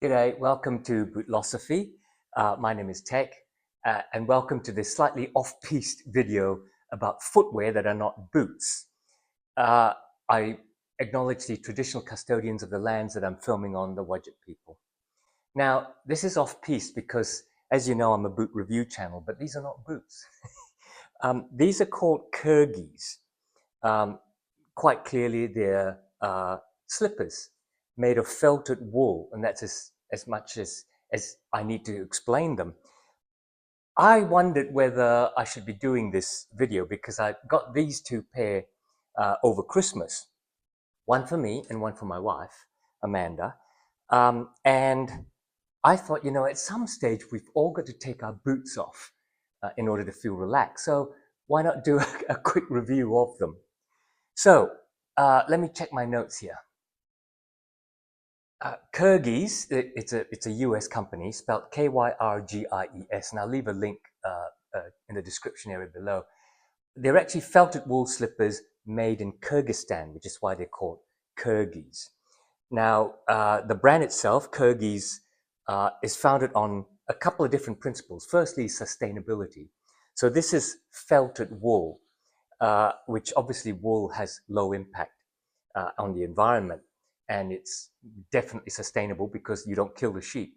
G'day, welcome to Bootlosophy. My name is Tech, and welcome to this slightly off-piste video about footwear that are not boots. I acknowledge the traditional custodians of the lands that I'm filming on, the Wadjet people. Now, this is off-piste because, as you know, I'm a boot review channel, but these are not boots. These are called Kyrgies. Quite clearly, they're slippers made of felted wool, and that's as much as I need to explain them. I wondered whether I should be doing this video because I got these two pair over Christmas, one for me and one for my wife, Amanda. And I thought, at some stage we've all got to take our boots off in order to feel relaxed. So why not do a quick review of them? So let me check my notes here. Kyrgies, it's a US company, spelled Kyrgies, and I'll leave a link in the description area below. They're actually felted wool slippers made in Kyrgyzstan, which is why they're called Kyrgies. Now, the brand itself, Kyrgies, is founded on a couple of different principles. Firstly, sustainability. So this is felted wool, which obviously wool has low impact on the environment. And it's definitely sustainable because you don't kill the sheep.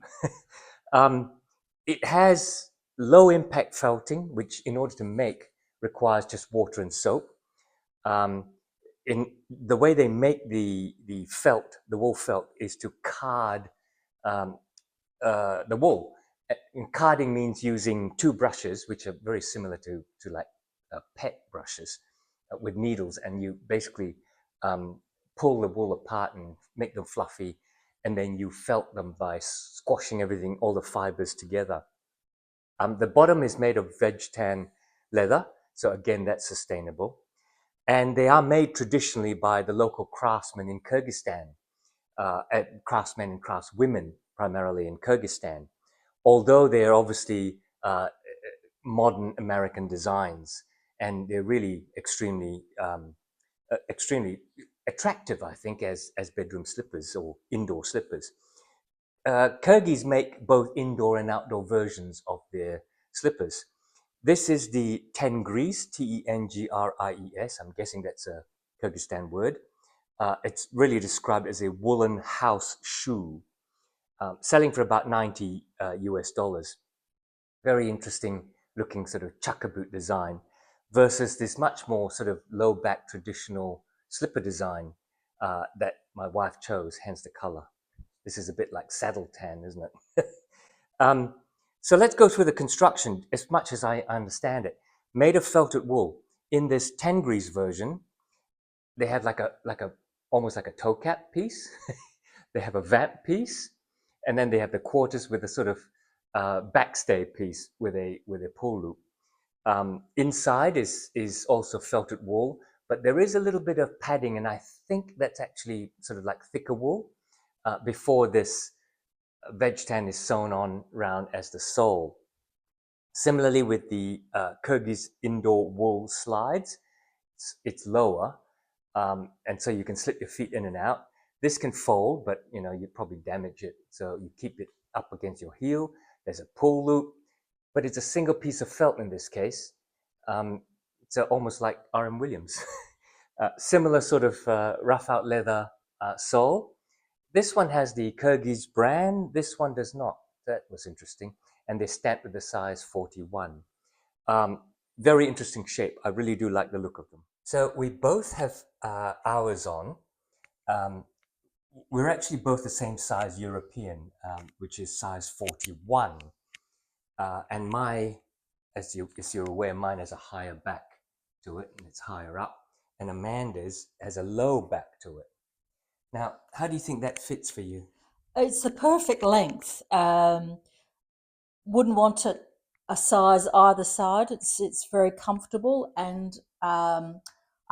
It has low impact felting, which in order to make requires just water and soap. In the way they make the wool felt is to card the wool. And carding means using two brushes, which are very similar to like pet brushes with needles, and you basically pull the wool apart and make them fluffy, and then you felt them by squashing everything, all the fibers together. The bottom is made of veg tan leather, so again, that's sustainable. And they are made traditionally by the local craftsmen in Kyrgyzstan, craftsmen and craftswomen primarily in Kyrgyzstan, although they are obviously modern American designs, and they're really extremely attractive, I think, as bedroom slippers or indoor slippers. Kyrgyz make both indoor and outdoor versions of their slippers. This is the Tengries, Tengries. I'm guessing that's a Kyrgyzstan word. It's really described as a woolen house shoe, selling for about $90 US. Very interesting looking sort of chukka boot design versus this much more sort of low back traditional slipper design that my wife chose, hence the color. This is a bit like saddle tan, isn't it? So let's go through the construction as much as I understand it. Made of felted wool. In this Tengries version, they have almost like a toe cap piece. They have a vamp piece, and then they have the quarters with a sort of backstay piece with a pull loop. Inside is also felted wool, but there is a little bit of padding, and I think that's actually sort of like thicker wool before this veg tan is sewn on round as the sole. Similarly with the Kyrgyz indoor wool slides, it's lower, and so you can slip your feet in and out. This can fold, but you'd probably damage it, so you keep it up against your heel. There's a pull loop, but it's a single piece of felt in this case. It's almost like R.M. Williams. Similar sort of rough out leather sole. This one has the Kyrgyz brand. This one does not. That was interesting. And they're stamped with the size 41. Very interesting shape. I really do like the look of them. So we both have ours on. We're actually both the same size European, which is size 41. And as you're aware, mine has a higher back to it, and it's higher up. And Amanda's has a low back to it. Now, how do you think that fits for you? It's the perfect length. Wouldn't want it a size either side. It's very comfortable, and I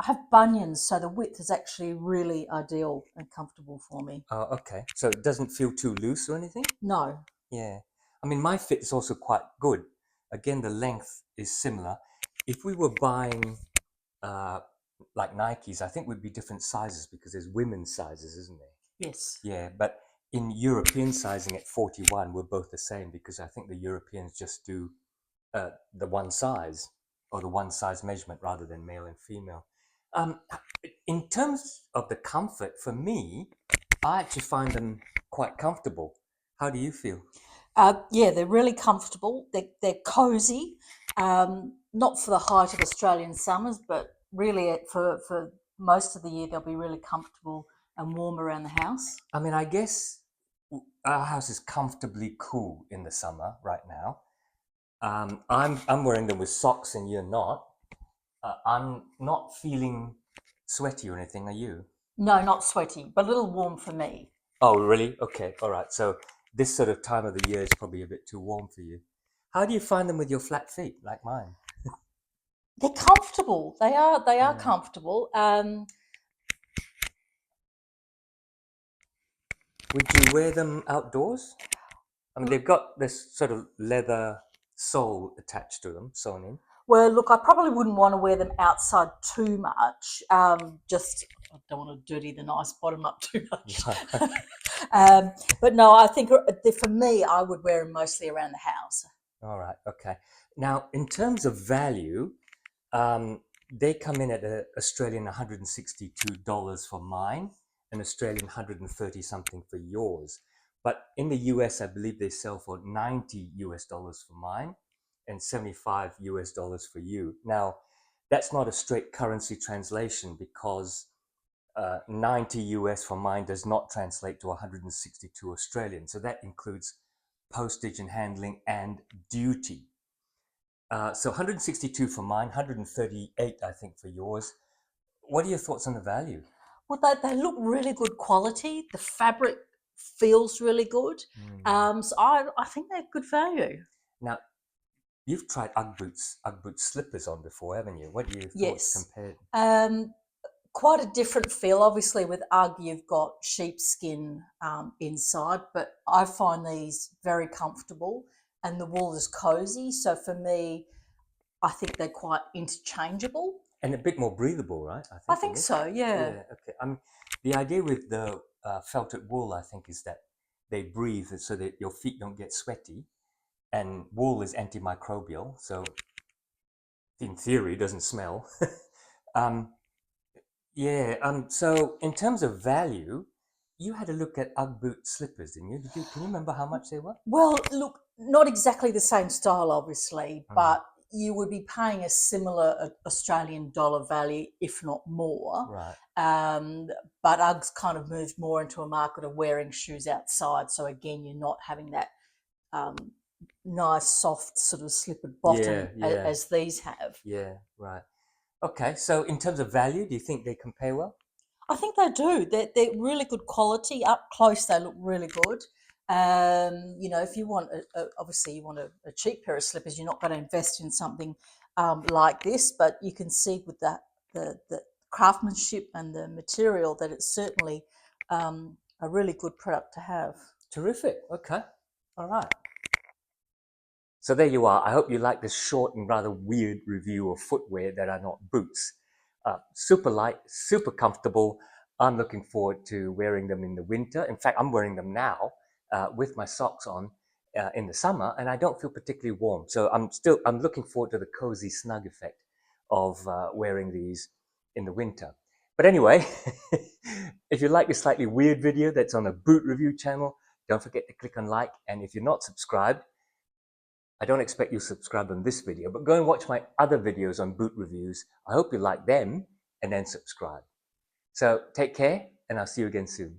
have bunions, so the width is actually really ideal and comfortable for me. Oh, okay. So it doesn't feel too loose or anything? No, Yeah. I mean, my fit is also quite good. Again, the length is similar. If we were buying uh, like Nikes, I think would be different sizes because there's women's sizes, isn't there? yes. Yeah, but in European sizing at 41, we're both the same because I think the Europeans just do the one size or the one size measurement rather than male and female. Um, in terms of the comfort, for me, I actually find them quite comfortable. How do you feel? Yeah, they're really comfortable. They're cozy. Not for the height of Australian summers, but really for most of the year they'll be really comfortable and warm around the house. I mean, I guess our house is comfortably cool in the summer right now. I'm wearing them with socks, and you're not. I'm not feeling sweaty or anything. Are you? No, not sweaty, but a little warm for me. Oh, really? Okay, all right. So this sort of time of the year is probably a bit too warm for you. How do you find them with your flat feet, like mine? They're comfortable. They are Yeah. comfortable. Would you wear them outdoors? I mean, they've got this sort of leather sole attached to them, sewn in. Well, look, I probably wouldn't want to wear them outside too much. Just I don't want to dirty the nice bottom up too much. um, but no, I think for me, I would wear them mostly around the house. All right, okay. Now, in terms of value, um, they come in at Australian $162 for mine, and Australian 130 something for yours. But in the US, I believe they sell for 90 US dollars for mine and 75 US dollars for you. Now, that's not a straight currency translation because 90 US for mine does not translate to 162 Australian. So that includes postage and handling and duty. So 162 for mine, 138 I think for yours. What are your thoughts on the value? Well, they look really good quality. The fabric feels really good. Mm. So I think they're good value. Now, you've tried Ugg boots slippers on before, haven't you? What are your thoughts Yes. compared? Um, Quite a different feel. Obviously, with UGG, you've got sheepskin inside, but I find these very comfortable and the wool is cozy. So for me, I think they're quite interchangeable. And a bit more breathable, right? I I think in think this. so, yeah. Yeah, okay. The idea with the felted wool, I think, is that they breathe so that your feet don't get sweaty. And wool is antimicrobial, so in theory, it doesn't smell. um, yeah. So in terms of value, you had a look at UGG boot slippers, didn't you? Did you? Can you remember how much they were? Well, look, not exactly the same style, obviously, Mm, but you would be paying a similar Australian dollar value, if not more. right. Um, but UGG's kind of moved more into a market of wearing shoes outside. So again, you're not having that um, nice, soft, sort of slippered Yeah. bottom Yeah. as these have. Yeah. Right. Okay. So in terms of value, do you think they compare well? I think they do. They're really good quality. Up close, they look really good. If you want, obviously, you want a cheap pair of slippers, you're not going to invest in something like this, but you can see with that the craftsmanship and the material that it's certainly a really good product to have. Terrific. Okay. All right. So there you are. I hope you like this short and rather weird review of footwear that are not boots. Super light, super comfortable. I'm looking forward to wearing them in the winter. In fact, I'm wearing them now with my socks on in the summer, and I don't feel particularly warm. So I'm looking forward to the cozy, snug effect of wearing these in the winter. But anyway, if you like this slightly weird video that's on a boot review channel, don't forget to click on like. And if you're not subscribed, I don't expect you to subscribe on this video, but go and watch my other videos on boot reviews. I hope you like them and then subscribe. So take care, and I'll see you again soon.